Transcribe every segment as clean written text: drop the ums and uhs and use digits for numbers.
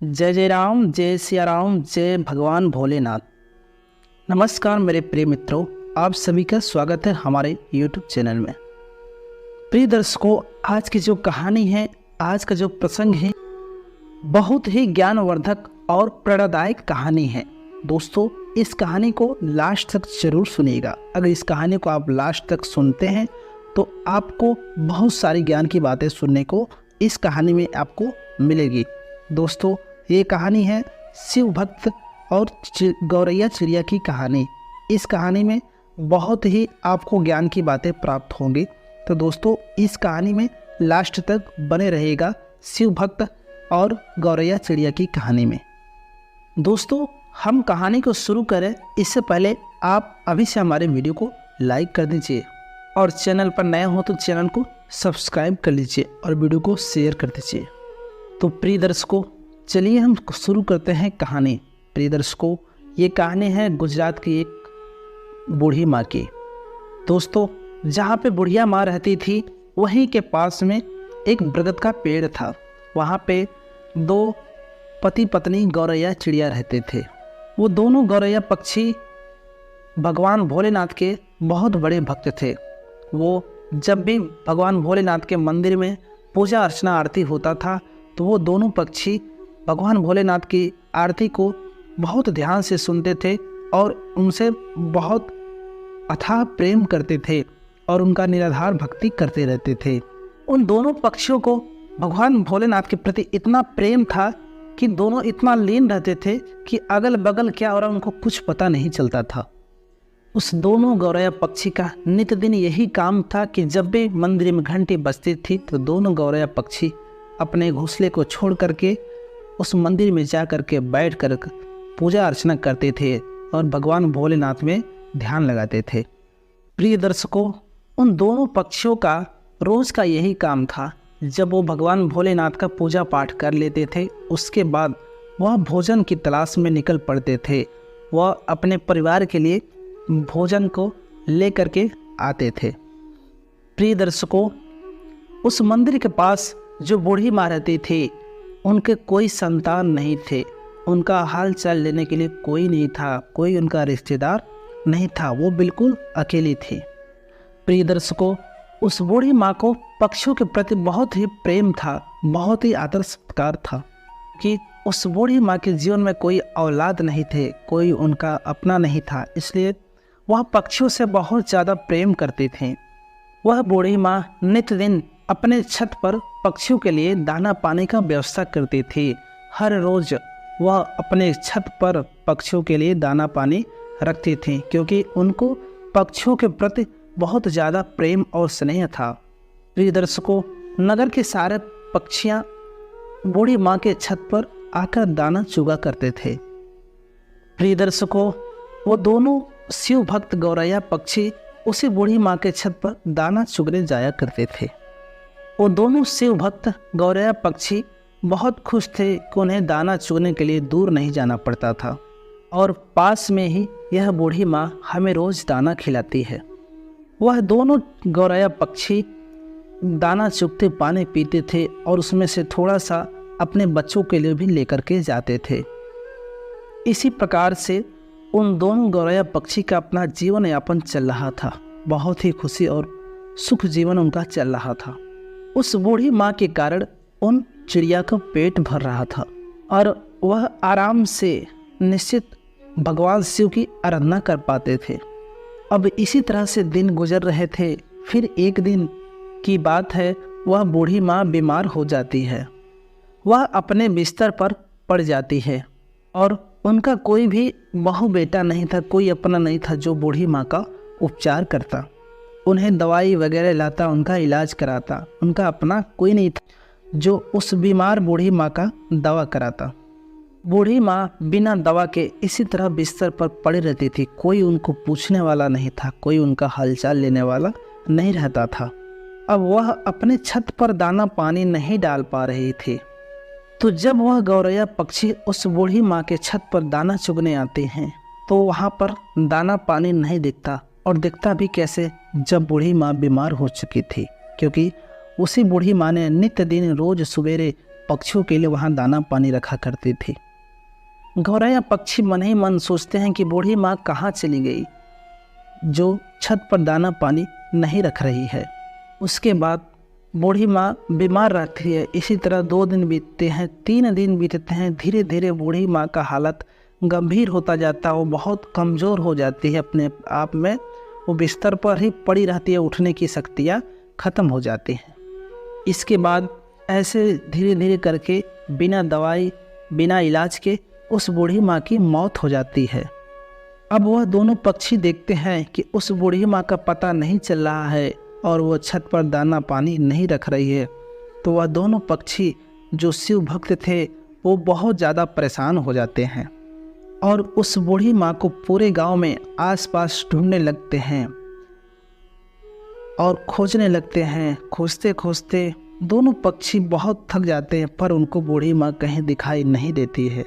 जय जय राम, जय सिया राम, जय भगवान भोलेनाथ। नमस्कार मेरे प्रिय मित्रों, आप सभी का स्वागत है हमारे YouTube चैनल में। प्रिय दर्शकों, आज की जो कहानी है, आज का जो प्रसंग है, बहुत ही ज्ञानवर्धक और प्रेरणादायक कहानी है। दोस्तों, इस कहानी को लास्ट तक जरूर सुनिएगा। अगर इस कहानी को आप लास्ट तक सुनते हैं तो आपको बहुत सारी ज्ञान की बातें सुनने को इस कहानी में आपको मिलेगी। दोस्तों, ये कहानी है शिव भक्त और गौरैया चिड़िया की कहानी। इस कहानी में बहुत ही आपको ज्ञान की बातें प्राप्त होंगी। तो दोस्तों, इस कहानी में लास्ट तक बने रहेगा शिव भक्त और गौरैया चिड़िया की कहानी में। दोस्तों, हम कहानी को शुरू करें इससे पहले आप अभी से हमारे वीडियो को लाइक कर दीजिए और चैनल पर नए हो तो चैनल को सब्सक्राइब कर लीजिए और वीडियो को शेयर कर दीजिए। तो प्रिय दर्शकों, चलिए हम शुरू करते हैं कहानी। प्रिय दर्शकों, ये कहानी है गुजरात की एक बूढ़ी माँ की। दोस्तों, जहाँ पे बुढ़िया माँ रहती थी वहीं के पास में एक बरगद का पेड़ था। वहाँ पे दो पति पत्नी गौरैया चिड़िया रहते थे। वो दोनों गौरैया पक्षी भगवान भोलेनाथ के बहुत बड़े भक्त थे। वो जब भी भगवान भोलेनाथ के मंदिर में पूजा अर्चना आरती होता था तो वो दोनों पक्षी भगवान भोलेनाथ की आरती को बहुत ध्यान से सुनते थे और उनसे बहुत अथाह प्रेम करते थे और उनका निराधार भक्ति करते रहते थे। उन दोनों पक्षियों को भगवान भोलेनाथ के प्रति इतना प्रेम था कि दोनों इतना लीन रहते थे कि अगल बगल क्या हो रहा उनको कुछ पता नहीं चलता था। उस दोनों गौरैया पक्षी का नित्य दिन यही काम था कि जब भी मंदिर में घंटी बजती थी तो दोनों गौरैया पक्षी अपने घोंसले को छोड़ करके उस मंदिर में जा करके बैठ कर पूजा अर्चना करते थे और भगवान भोलेनाथ में ध्यान लगाते थे। प्रिय दर्शकों, उन दोनों पक्षियों का रोज़ का यही काम था। जब वो भगवान भोलेनाथ का पूजा पाठ कर लेते थे उसके बाद वह भोजन की तलाश में निकल पड़ते थे। वह अपने परिवार के लिए भोजन को ले करके आते थे। प्रिय दर्शकों, उस मंदिर के पास जो बूढ़ी माँ रहती थी उनके कोई संतान नहीं थे। उनका हाल चाल लेने के लिए कोई नहीं था, कोई उनका रिश्तेदार नहीं था। वो बिल्कुल अकेली थी। प्रिय दर्शकों, उस बूढ़ी माँ को पक्षियों के प्रति बहुत ही प्रेम था, बहुत ही आदर सत्कार था कि उस बूढ़ी माँ के जीवन में कोई औलाद नहीं थे, कोई उनका अपना नहीं था। इसलिए वह पक्षियों से बहुत ज़्यादा प्रेम करते थे। वह बूढ़ी माँ नित्य दिन अपने छत पर पक्षियों के लिए दाना पानी का व्यवस्था करती थी। हर रोज़ वह अपने छत पर पक्षियों के लिए दाना पानी रखती थी क्योंकि उनको पक्षियों के प्रति बहुत ज़्यादा प्रेम और स्नेह था। प्रिय दर्शकों, नगर के सारे पक्षियाँ बूढ़ी माँ के छत पर आकर दाना चुगा करते थे। प्रिय दर्शकों, वो दोनों शिव भक्त गौरैया पक्षी उसी बूढ़ी माँ के छत पर दाना चुगने जाया करते थे। वो दोनों शिव भक्त गौरैया पक्षी बहुत खुश थे कि उन्हें दाना चुगने के लिए दूर नहीं जाना पड़ता था और पास में ही यह बूढ़ी माँ हमें रोज़ दाना खिलाती है। वह दोनों गौरैया पक्षी दाना चुगते पानी पीते थे और उसमें से थोड़ा सा अपने बच्चों के लिए भी लेकर के जाते थे। इसी प्रकार से उन दोनों गौरैया पक्षी का अपना जीवन यापन चल रहा था। बहुत ही खुशी और सुख जीवन उनका चल रहा था। उस बूढ़ी माँ के कारण उन चिड़िया का पेट भर रहा था और वह आराम से निश्चित भगवान शिव की आराधना कर पाते थे। अब इसी तरह से दिन गुजर रहे थे। फिर एक दिन की बात है, वह बूढ़ी माँ बीमार हो जाती है। वह अपने बिस्तर पर पड़ जाती है और उनका कोई भी बहू बेटा नहीं था, कोई अपना नहीं था जो बूढ़ी माँ का उपचार करता, उन्हें दवाई वगैरह लाता, उनका इलाज कराता। उनका अपना कोई नहीं था जो उस बीमार बूढ़ी माँ का दवा कराता। बूढ़ी माँ बिना दवा के इसी तरह बिस्तर पर पड़ी रहती थी। कोई उनको पूछने वाला नहीं था, कोई उनका हालचाल लेने वाला नहीं रहता था। अब वह अपने छत पर दाना पानी नहीं डाल पा रही थी। तो जब वह गौरैया पक्षी उस बूढ़ी माँ के छत पर दाना चुगने आते हैं तो वहाँ पर दाना पानी नहीं दिखता। और दिखता भी कैसे, जब बूढ़ी माँ बीमार हो चुकी थी, क्योंकि उसी बूढ़ी माँ ने नित्य दिन रोज सवेरे पक्षियों के लिए वहाँ दाना पानी रखा करती थी। गौरैया पक्षी मन ही मन सोचते हैं कि बूढ़ी माँ कहाँ चली गई, जो छत पर दाना पानी नहीं रख रही है। उसके बाद बूढ़ी माँ बीमार रहती है। इसी तरह 2 दिन बीतते हैं, 3 दिन बीतते हैं। धीरे धीरे बूढ़ी माँ का हालत गंभीर होता जाता है। वो बहुत कमज़ोर हो जाती है अपने आप में। वो बिस्तर पर ही पड़ी रहती है, उठने की शक्तियाँ ख़त्म हो जाती हैं। इसके बाद ऐसे धीरे धीरे करके बिना दवाई बिना इलाज के उस बूढ़ी माँ की मौत हो जाती है। अब वह दोनों पक्षी देखते हैं कि उस बूढ़ी माँ का पता नहीं चल रहा है और वो छत पर दाना पानी नहीं रख रही है। तो वह दोनों पक्षी जो शिव भक्त थे वो बहुत ज़्यादा परेशान हो जाते हैं और उस बूढ़ी माँ को पूरे गांव में आसपास ढूंढने लगते हैं और खोजने लगते हैं। खोजते खोजते दोनों पक्षी बहुत थक जाते हैं, पर उनको बूढ़ी माँ कहीं दिखाई नहीं देती है।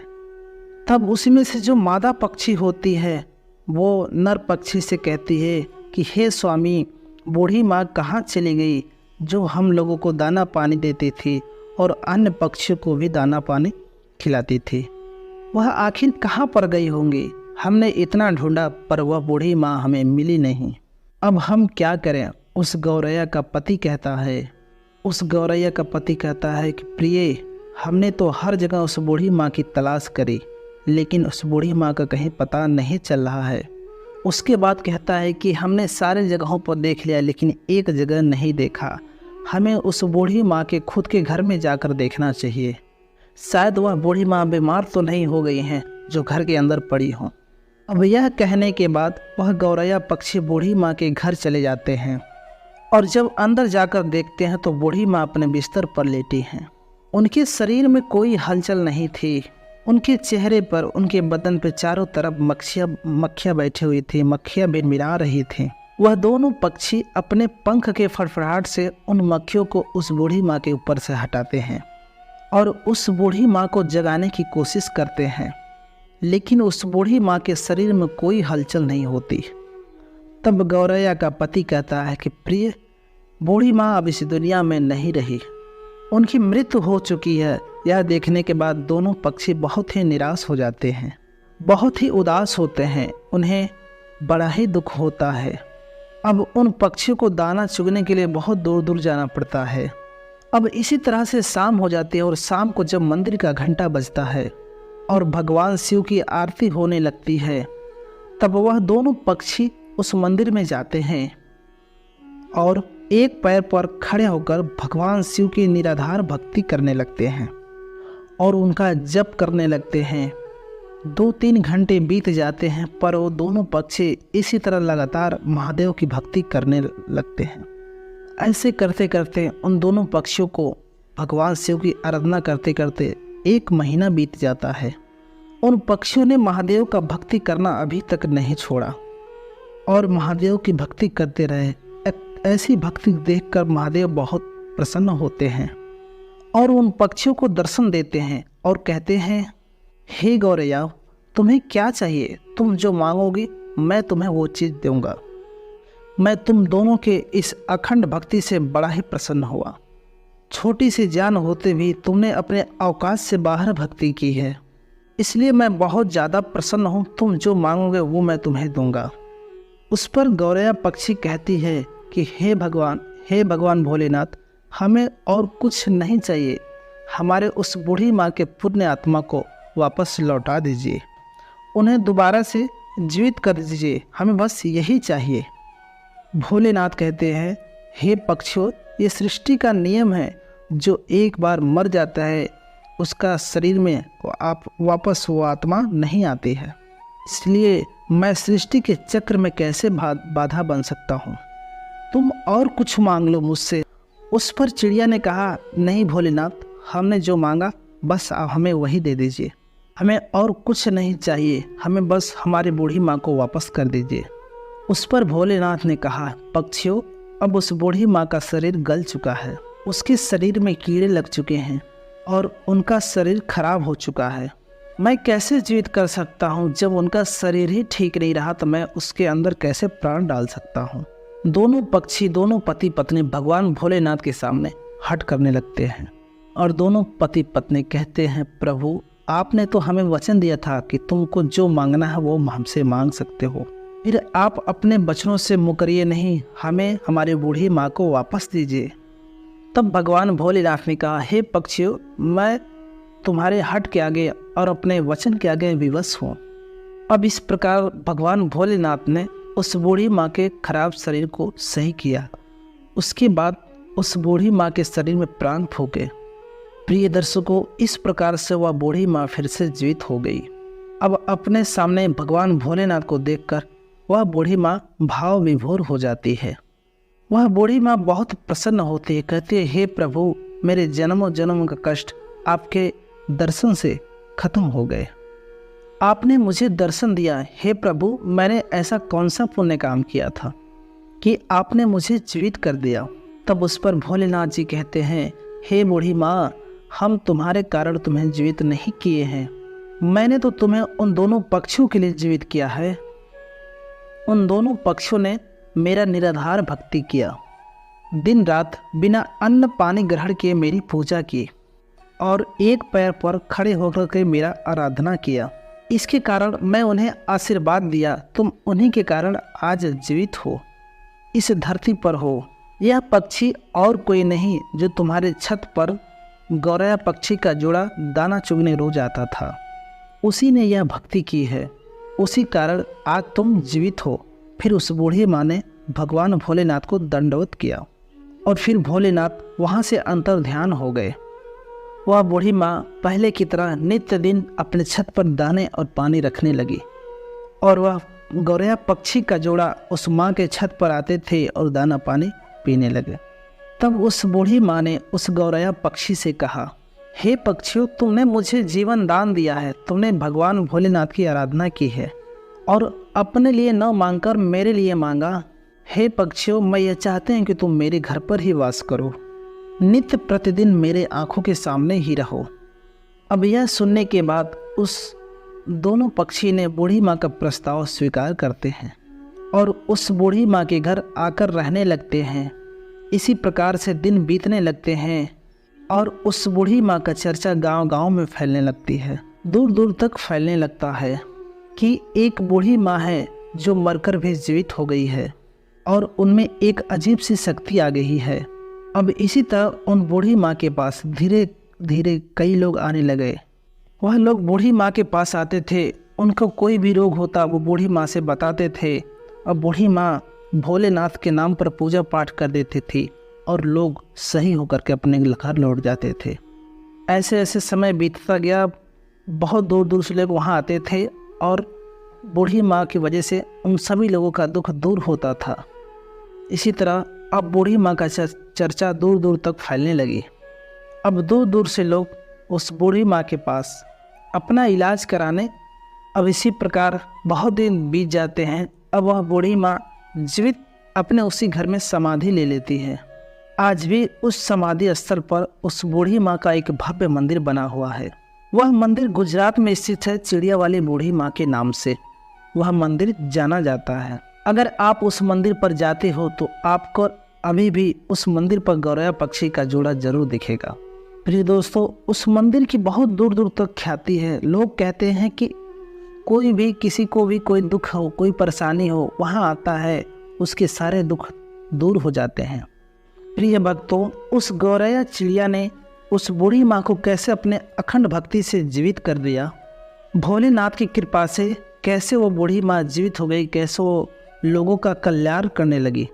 तब उसी में से जो मादा पक्षी होती है वो नर पक्षी से कहती है कि हे स्वामी, बूढ़ी माँ कहाँ चली गई, जो हम लोगों को दाना पानी देती थी और अन्य पक्षियों को भी दाना पानी खिलाती थी। वह आखिर कहाँ पर गई होंगी? हमने इतना ढूंढा पर वह बूढ़ी माँ हमें मिली नहीं। अब हम क्या करें? उस गौरैया का पति कहता है कि प्रिय, हमने तो हर जगह उस बूढ़ी माँ की तलाश करी, लेकिन उस बूढ़ी माँ का कहीं पता नहीं चल रहा है। उसके बाद कहता है कि हमने सारे जगहों पर देख लिया, लेकिन एक जगह नहीं देखा। हमें उस बूढ़ी माँ के खुद के घर में जाकर देखना चाहिए। शायद वह बूढ़ी माँ बीमार तो नहीं हो गई हैं जो घर के अंदर पड़ी हों। अब यह कहने के बाद वह गौरैया पक्षी बूढ़ी माँ के घर चले जाते हैं और जब अंदर जाकर देखते हैं तो बूढ़ी माँ अपने बिस्तर पर लेटी हैं। उनके शरीर में कोई हलचल नहीं थी। उनके चेहरे पर, उनके बदन पर चारों तरफ मक्खियाँ बैठी हुई थी, मक्खियाँ भिनभिना रही थीं। वह दोनों पक्षी अपने पंख के फड़फड़ाहट से उन मक्खियों को उस बूढ़ी माँ के ऊपर से हटाते हैं और उस बूढ़ी माँ को जगाने की कोशिश करते हैं, लेकिन उस बूढ़ी माँ के शरीर में कोई हलचल नहीं होती। तब गौरैया का पति कहता है कि प्रिय, बूढ़ी माँ अब इस दुनिया में नहीं रही, उनकी मृत्यु हो चुकी है। यह देखने के बाद दोनों पक्षी बहुत ही निराश हो जाते हैं, बहुत ही उदास होते हैं। उन्हें बड़ा ही दुख होता है। अब उन पक्षियों को दाना चुगने के लिए बहुत दूर दूर जाना पड़ता है। अब इसी तरह से शाम हो जाती है और शाम को जब मंदिर का घंटा बजता है और भगवान शिव की आरती होने लगती है, तब वह दोनों पक्षी उस मंदिर में जाते हैं और एक पैर पर खड़े होकर भगवान शिव की निराधार भक्ति करने लगते हैं और उनका जप करने लगते हैं। 2-3 घंटे बीत जाते हैं, पर वो दोनों पक्षी इसी तरह लगातार महादेव की भक्ति करने लगते हैं। ऐसे करते करते उन दोनों पक्षियों को भगवान शिव की आराधना करते करते 1 महीना बीत जाता है। उन पक्षियों ने महादेव का भक्ति करना अभी तक नहीं छोड़ा और महादेव की भक्ति करते रहे। ऐसी भक्ति देखकर महादेव बहुत प्रसन्न होते हैं और उन पक्षियों को दर्शन देते हैं और कहते हैं, हे गौरैया, तुम्हें क्या चाहिए? तुम जो मांगोगी मैं तुम्हें वो चीज़ दूंगा। मैं तुम दोनों के इस अखंड भक्ति से बड़ा ही प्रसन्न हुआ। छोटी सी जान होते भी तुमने अपने अवकाश से बाहर भक्ति की है, इसलिए मैं बहुत ज़्यादा प्रसन्न हूँ। तुम जो मांगोगे वो मैं तुम्हें दूंगा। उस पर गौरैया पक्षी कहती है कि हे भगवान भोलेनाथ, हमें और कुछ नहीं चाहिए। हमारे उस बूढ़ी माँ के पुण्य आत्मा को वापस लौटा दीजिए, उन्हें दोबारा से जीवित कर दीजिए, हमें बस यही चाहिए। भोलेनाथ कहते हैं, हे पक्षियों, ये सृष्टि का नियम है, जो एक बार मर जाता है उसका शरीर में आप वापस वो आत्मा नहीं आती है, इसलिए मैं सृष्टि के चक्र में कैसे बाधा बन सकता हूँ। तुम और कुछ मांग लो मुझसे। उस पर चिड़िया ने कहा, नहीं भोलेनाथ, हमने जो मांगा बस आप हमें वही दे दीजिए, हमें और कुछ नहीं चाहिए, हमें बस हमारी बूढ़ी माँ को वापस कर दीजिए। उस पर भोलेनाथ ने कहा, पक्षियों, अब उस बूढ़ी माँ का शरीर गल चुका है, उसके शरीर में कीड़े लग चुके हैं और उनका शरीर खराब हो चुका है। मैं कैसे जीवित कर सकता हूँ? जब उनका शरीर ही ठीक नहीं रहा तो मैं उसके अंदर कैसे प्राण डाल सकता हूँ? दोनों पक्षी, दोनों पति पत्नी भगवान भोलेनाथ के सामने हट करने लगते हैं और दोनों पति पत्नी कहते हैं, प्रभु आपने तो हमें वचन दिया था कि तुमको जो मांगना है वो हमसे मांग सकते हो, फिर आप अपने वचनों से मुकरिए नहीं, हमें हमारी बूढ़ी माँ को वापस दीजिए। तब भगवान भोलेनाथ ने कहा, हे पक्षियों, मैं तुम्हारे हट के आगे और अपने वचन के आगे विवश हूँ। अब इस प्रकार भगवान भोलेनाथ ने उस बूढ़ी माँ के खराब शरीर को सही किया। उसके बाद उस बूढ़ी माँ के शरीर में प्राण फूके। प्रिय दर्शकों, इस प्रकार से वह बूढ़ी माँ फिर से जीवित हो गई। अब अपने सामने भगवान भोलेनाथ को देखकर वह बूढ़ी माँ भाव विभोर हो जाती है। वह बूढ़ी माँ बहुत प्रसन्न होती है, कहती है, हे प्रभु, मेरे जन्मों जन्म का कष्ट आपके दर्शन से खत्म हो गए। आपने मुझे दर्शन दिया। हे प्रभु, मैंने ऐसा कौन सा पुण्य काम किया था कि आपने मुझे जीवित कर दिया। तब उस पर भोलेनाथ जी कहते हैं, हे बूढ़ी माँ, हम तुम्हारे कारण तुम्हें जीवित नहीं किए हैं, मैंने तो तुम्हें उन दोनों पक्षियों के लिए जीवित किया है। उन दोनों पक्षियों ने मेरा निराधार भक्ति किया, दिन रात बिना अन्न पानी ग्रहण किए मेरी पूजा की और एक पैर पर खड़े होकर के मेरा आराधना किया। इसके कारण मैं उन्हें आशीर्वाद दिया, तुम उन्हीं के कारण आज जीवित हो, इस धरती पर हो। यह पक्षी और कोई नहीं जो तुम्हारे छत पर गौरैया पक्षी का जोड़ा दाना चुगने रोज आता था, उसी ने यह भक्ति की है, उसी कारण आज तुम जीवित हो। फिर उस बूढ़ी माँ ने भगवान भोलेनाथ को दंडवत किया और फिर भोलेनाथ वहाँ से अंतर ध्यान हो गए। वह बूढ़ी माँ पहले की तरह नित्य दिन अपने छत पर दाने और पानी रखने लगी और वह गौरैया पक्षी का जोड़ा उस माँ के छत पर आते थे और दाना पानी पीने लगे। तब उस बूढ़ी माँ ने उस गौरैया पक्षी से कहा, हे पक्षियों, तुमने मुझे जीवन दान दिया है, तुमने भगवान भोलेनाथ की आराधना की है और अपने लिए न मांगकर मेरे लिए मांगा। हे पक्षियों, मैं यह चाहते हैं कि तुम मेरे घर पर ही वास करो, नित्य प्रतिदिन मेरे आंखों के सामने ही रहो। अब यह सुनने के बाद उस दोनों पक्षी ने बूढ़ी माँ का प्रस्ताव स्वीकार करते हैं और उस बूढ़ी माँ के घर आकर रहने लगते हैं। इसी प्रकार से दिन बीतने लगते हैं और उस बूढ़ी माँ का चर्चा गांव-गांव में फैलने लगती है, दूर दूर तक फैलने लगता है कि एक बूढ़ी माँ है जो मरकर भी जीवित हो गई है और उनमें एक अजीब सी शक्ति आ गई है। अब इसी तरह उन बूढ़ी माँ के पास धीरे धीरे कई लोग आने लगे। वह लोग बूढ़ी माँ के पास आते थे, उनको कोई भी रोग होता वो बूढ़ी माँ से बताते थे और बूढ़ी माँ भोलेनाथ के नाम पर पूजा पाठ कर देती थी और लोग सही होकर के अपने घर लौट जाते थे। ऐसे ऐसे समय बीतता गया, बहुत दूर दूर से लोग वहाँ आते थे और बूढ़ी माँ की वजह से उन सभी लोगों का दुख दूर होता था। इसी तरह अब बूढ़ी माँ का चर्चा दूर दूर तक फैलने लगी। अब दूर दूर से लोग उस बूढ़ी माँ के पास अपना इलाज कराने, अब इसी प्रकार बहुत दिन बीत जाते हैं। अब वह बूढ़ी माँ जीवित अपने उसी घर में समाधि ले लेती है। आज भी उस समाधि स्थल पर उस बूढ़ी माँ का एक भव्य मंदिर बना हुआ है। वह मंदिर गुजरात में स्थित है, चिड़िया वाली बूढ़ी माँ के नाम से वह मंदिर जाना जाता है। अगर आप उस मंदिर पर जाते हो तो आपको अभी भी उस मंदिर पर गौरैया पक्षी का जोड़ा जरूर दिखेगा। प्रिय दोस्तों, उस मंदिर की बहुत दूर दूर तक ख्याति है। लोग कहते हैं कि कोई भी किसी को भी कोई दुख हो, कोई परेशानी हो, वहाँ आता है, उसके सारे दुख दूर हो जाते हैं। प्रिय भक्तों, उस गौरैया चिड़िया ने उस बूढ़ी माँ को कैसे अपने अखंड भक्ति से जीवित कर दिया, भोलेनाथ की कृपा से कैसे वो बूढ़ी माँ जीवित हो गई, कैसे वो लोगों का कल्याण करने लगी।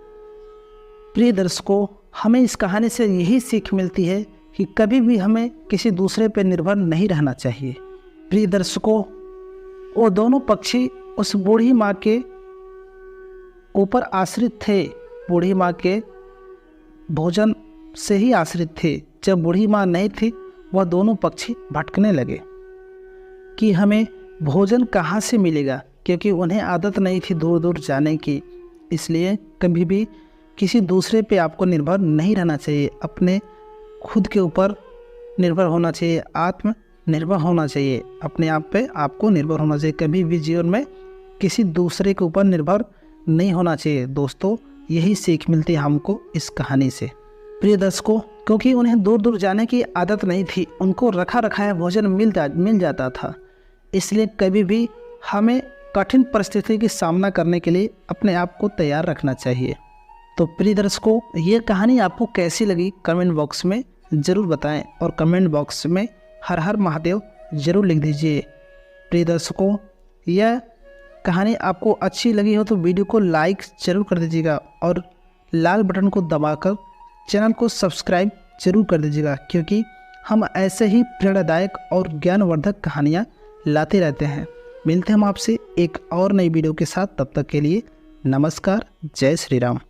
प्रिय दर्शकों, हमें इस कहानी से यही सीख मिलती है कि कभी भी हमें किसी दूसरे पर निर्भर नहीं रहना चाहिए। प्रिय दर्शकों, वो दोनों पक्षी उस बूढ़ी माँ के ऊपर आश्रित थे, बूढ़ी माँ के भोजन से ही आश्रित थे। जब बूढ़ी माँ नहीं थी, वह दोनों पक्षी भटकने लगे कि हमें भोजन कहाँ से मिलेगा, क्योंकि उन्हें आदत नहीं थी दूर दूर जाने की। इसलिए कभी भी किसी दूसरे पे आपको निर्भर नहीं रहना चाहिए, अपने खुद के ऊपर निर्भर होना चाहिए, आत्मनिर्भर होना चाहिए, अपने आप पे आपको निर्भर होना चाहिए। कभी भी जीवन में किसी दूसरे के ऊपर निर्भर नहीं होना चाहिए। दोस्तों, यही सीख मिलती है हमको इस कहानी से। प्रिय दर्शकों, क्योंकि उन्हें दूर दूर जाने की आदत नहीं थी, उनको रखा रखाया भोजन मिल जाता था, इसलिए कभी भी हमें कठिन परिस्थिति की सामना करने के लिए अपने आप को तैयार रखना चाहिए। तो प्रिय दर्शकों, ये कहानी आपको कैसी लगी कमेंट बॉक्स में ज़रूर बताएं और कमेंट बॉक्स में हर हर महादेव ज़रूर लिख दीजिए। प्रिय दर्शकों, यह कहानी आपको अच्छी लगी हो तो वीडियो को लाइक ज़रूर कर दीजिएगा और लाल बटन को दबाकर चैनल को सब्सक्राइब ज़रूर कर दीजिएगा, क्योंकि हम ऐसे ही प्रेरणादायक और ज्ञानवर्धक कहानियाँ लाते रहते हैं। मिलते हैं हम आपसे एक और नई वीडियो के साथ, तब तक के लिए नमस्कार, जय श्री राम।